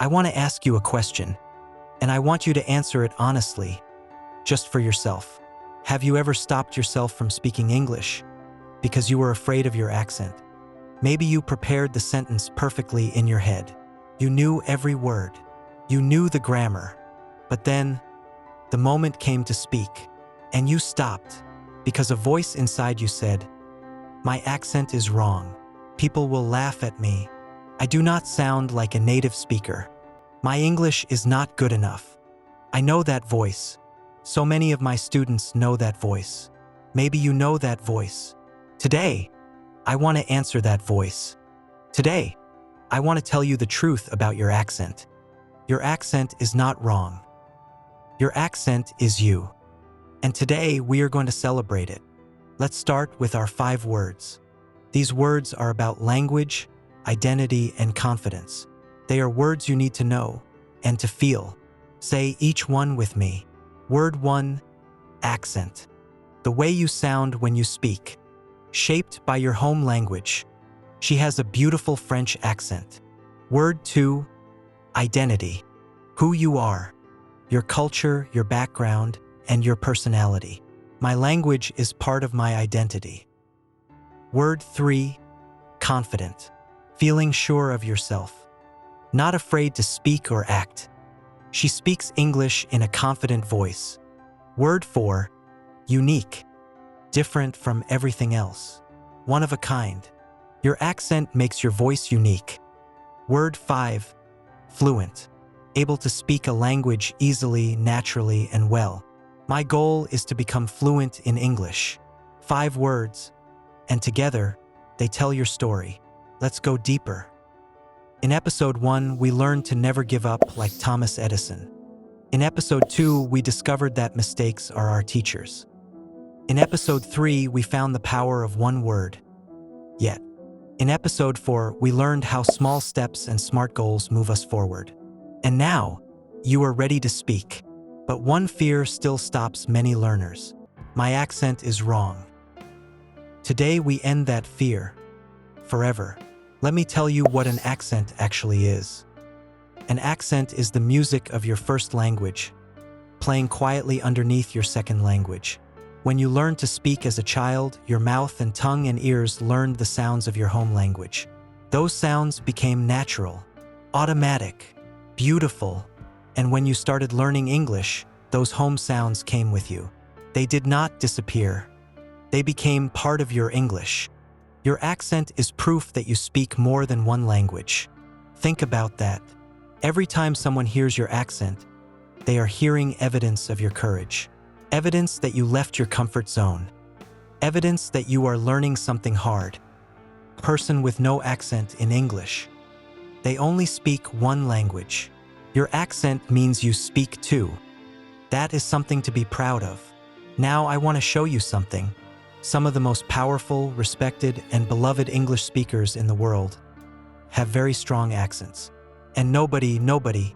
I want to ask you a question, and I want you to answer it honestly, just for yourself. Have you ever stopped yourself from speaking English because you were afraid of your accent? Maybe you prepared the sentence perfectly in your head. You knew every word. You knew the grammar. But then, the moment came to speak, and you stopped because a voice inside you said, "My accent is wrong. People will laugh at me. I do not sound like a native speaker. My English is not good enough." I know that voice. So many of my students know that voice. Maybe you know that voice. Today, I want to answer that voice. Today, I want to tell you the truth about your accent. Your accent is not wrong. Your accent is you. And today, we are going to celebrate it. Let's start with our 5 words. These words are about language, identity, and confidence. They are words you need to know and to feel. Say each one with me. Word 1, accent. The way you sound when you speak. Shaped by your home language. She has a beautiful French accent. Word 2, identity. Who you are. Your culture, your background, and your personality. My language is part of my identity. Word 3, confident. Feeling sure of yourself. Not afraid to speak or act. She speaks English in a confident voice. Word 4, unique. Different from everything else. One of a kind. Your accent makes your voice unique. Word 5, fluent. Able to speak a language easily, naturally, and well. My goal is to become fluent in English. 5 words, and together, they tell your story. Let's go deeper. In episode 1, we learned to never give up like Thomas Edison. In episode 2, we discovered that mistakes are our teachers. In episode 3, we found the power of one word, yet. In episode 4, we learned how small steps and smart goals move us forward. And now, you are ready to speak. But one fear still stops many learners. My accent is wrong. Today we end that fear. Forever. Let me tell you what an accent actually is. An accent is the music of your first language, playing quietly underneath your second language. When you learned to speak as a child, your mouth and tongue and ears learned the sounds of your home language. Those sounds became natural, automatic, beautiful, and when you started learning English, those home sounds came with you. They did not disappear. They became part of your English. Your accent is proof that you speak more than one language. Think about that. Every time someone hears your accent, they are hearing evidence of your courage. Evidence that you left your comfort zone. Evidence that you are learning something hard. A person with no accent in English. They only speak one language. Your accent means you speak two. That is something to be proud of. Now I want to show you something. Some of the most powerful, respected, and beloved English speakers in the world have very strong accents. And nobody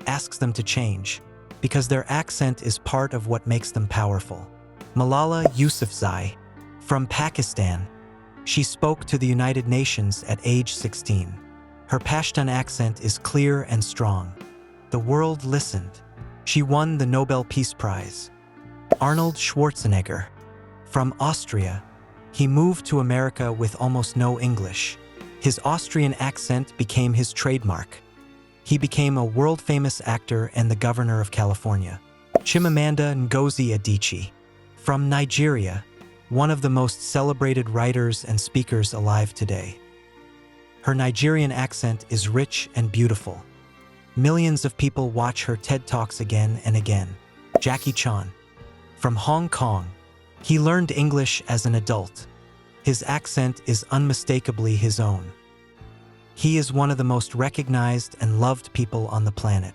asks them to change, because their accent is part of what makes them powerful. Malala Yousafzai, from Pakistan, she spoke to the United Nations at age 16. Her Pashtun accent is clear and strong. The world listened. She won the Nobel Peace Prize. Arnold Schwarzenegger, from Austria, he moved to America with almost no English. His Austrian accent became his trademark. He became a world-famous actor and the governor of California. Chimamanda Ngozi Adichie, from Nigeria, one of the most celebrated writers and speakers alive today. Her Nigerian accent is rich and beautiful. Millions of people watch her TED Talks again and again. Jackie Chan, from Hong Kong, he learned English as an adult. His accent is unmistakably his own. He is one of the most recognized and loved people on the planet.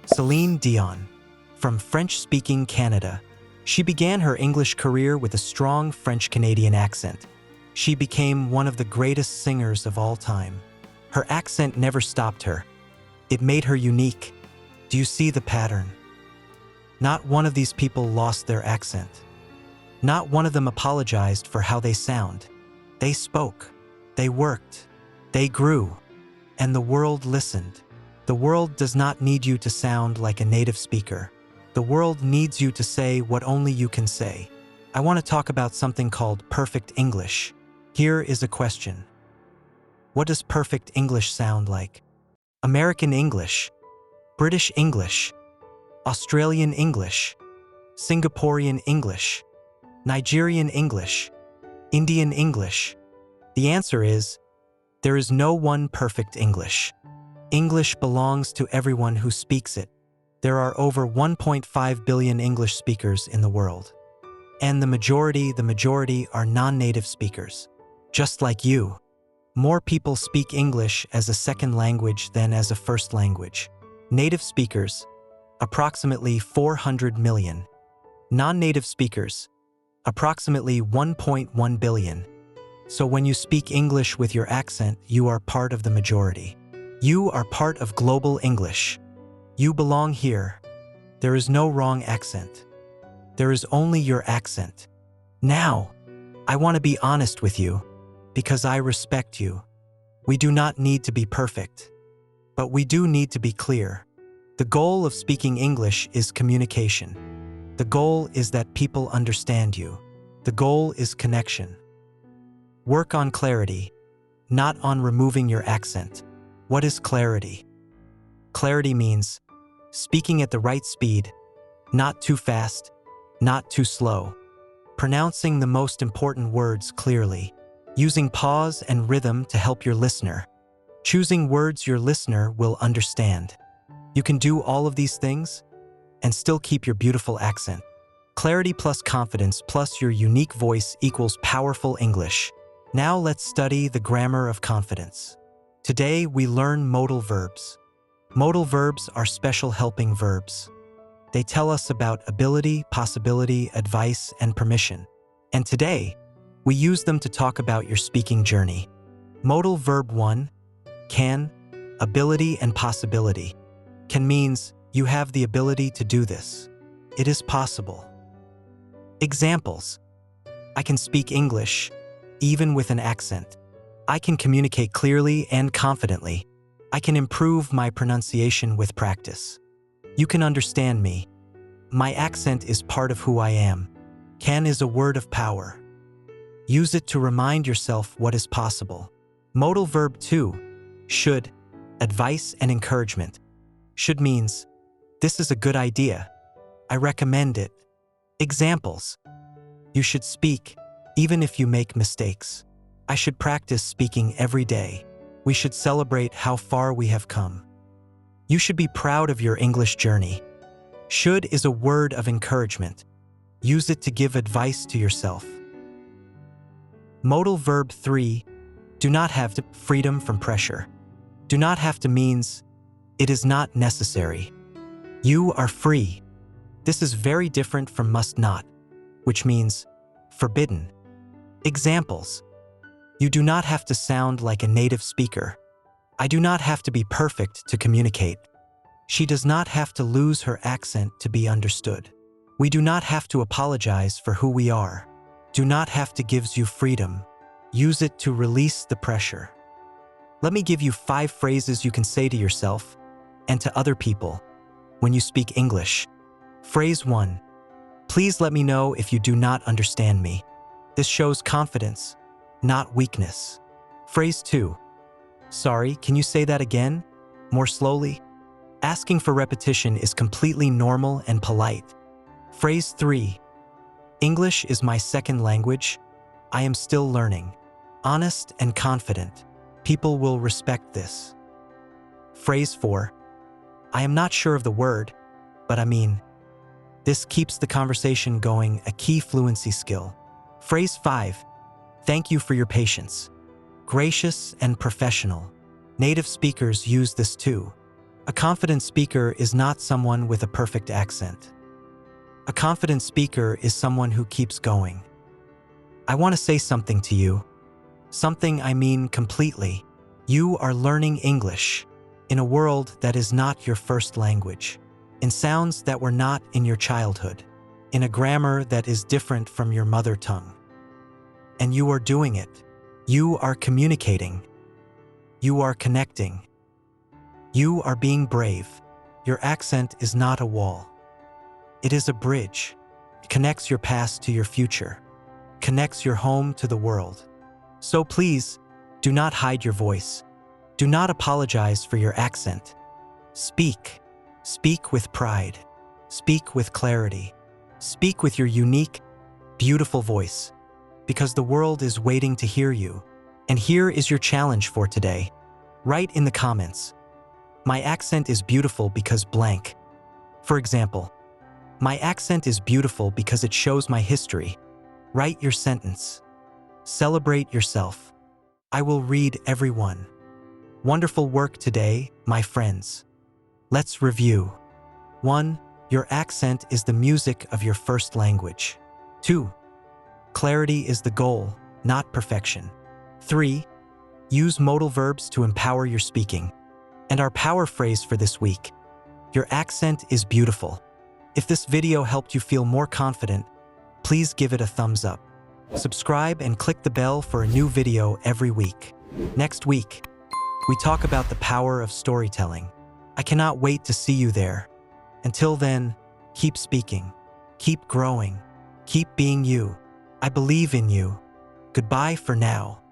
Celine Dion, from French-speaking Canada, she began her English career with a strong French-Canadian accent. She became one of the greatest singers of all time. Her accent never stopped her. It made her unique. Do you see the pattern? Not one of these people lost their accent. Not one of them apologized for how they sound. They spoke, they worked, they grew, and the world listened. The world does not need you to sound like a native speaker. The world needs you to say what only you can say. I want to talk about something called perfect English. Here is a question. What does perfect English sound like? American English, British English, Australian English, Singaporean English, Nigerian English, Indian English. The answer is, there is no one perfect English. English belongs to everyone who speaks it. There are over 1.5 billion English speakers in the world. And the majority are non-native speakers. Just like you. More people speak English as a second language than as a first language. Native speakers, approximately 400 million. Non-native speakers, approximately 1.1 billion. So when you speak English with your accent, you are part of the majority. You are part of global English. You belong here. There is no wrong accent. There is only your accent. Now, I want to be honest with you, because I respect you. We do not need to be perfect, but we do need to be clear. The goal of speaking English is communication. The goal is that people understand you. The goal is connection. Work on clarity, not on removing your accent. What is clarity? Clarity means speaking at the right speed, not too fast, not too slow. Pronouncing the most important words clearly. Using pause and rhythm to help your listener. Choosing words your listener will understand. You can do all of these things and still keep your beautiful accent. Clarity plus confidence plus your unique voice equals powerful English. Now let's study the grammar of confidence. Today we learn modal verbs. Modal verbs are special helping verbs. They tell us about ability, possibility, advice, and permission. And today, we use them to talk about your speaking journey. Modal verb 1, can, ability and possibility. Can means you have the ability to do this. It is possible. Examples. I can speak English, even with an accent. I can communicate clearly and confidently. I can improve my pronunciation with practice. You can understand me. My accent is part of who I am. Can is a word of power. Use it to remind yourself what is possible. Modal verb 2, should, advice and encouragement. Should means, this is a good idea. I recommend it. Examples. You should speak, even if you make mistakes. I should practice speaking every day. We should celebrate how far we have come. You should be proud of your English journey. Should is a word of encouragement. Use it to give advice to yourself. Modal verb 3, do not have to, freedom from pressure. Do not have to means, it is not necessary. You are free. This is very different from must not, which means forbidden. Examples. You do not have to sound like a native speaker. I do not have to be perfect to communicate. She does not have to lose her accent to be understood. We do not have to apologize for who we are. Do not have to gives you freedom. Use it to release the pressure. Let me give you 5 phrases you can say to yourself and to other people when you speak English. Phrase 1. Please let me know if you do not understand me. This shows confidence, not weakness. Phrase 2. Sorry, can you say that again? More slowly? Asking for repetition is completely normal and polite. Phrase 3. English is my second language. I am still learning. Honest and confident. People will respect this. Phrase 4. I am not sure of the word, but I mean. This keeps the conversation going, a key fluency skill. Phrase 5. Thank you for your patience. Gracious and professional. Native speakers use this too. A confident speaker is not someone with a perfect accent. A confident speaker is someone who keeps going. I want to say something to you. Something I mean completely. You are learning English in a world that is not your first language, in sounds that were not in your childhood, in a grammar that is different from your mother tongue. And you are doing it. You are communicating. You are connecting. You are being brave. Your accent is not a wall. It is a bridge. It connects your past to your future, connects your home to the world. So please, do not hide your voice. Do not apologize for your accent. Speak. Speak with pride. Speak with clarity. Speak with your unique, beautiful voice, because the world is waiting to hear you. And here is your challenge for today. Write in the comments, "My accent is beautiful because blank." For example, "My accent is beautiful because it shows my history." Write your sentence. Celebrate yourself. I will read every one. Wonderful work today, my friends. Let's review. 1. Your accent is the music of your first language. 2. Clarity is the goal, not perfection. 3. Use modal verbs to empower your speaking. And our power phrase for this week: your accent is beautiful. If this video helped you feel more confident, please give it a thumbs up. Subscribe and click the bell for a new video every week. Next week, we talk about the power of storytelling. I cannot wait to see you there. Until then, keep speaking, keep growing, keep being you. I believe in you. Goodbye for now.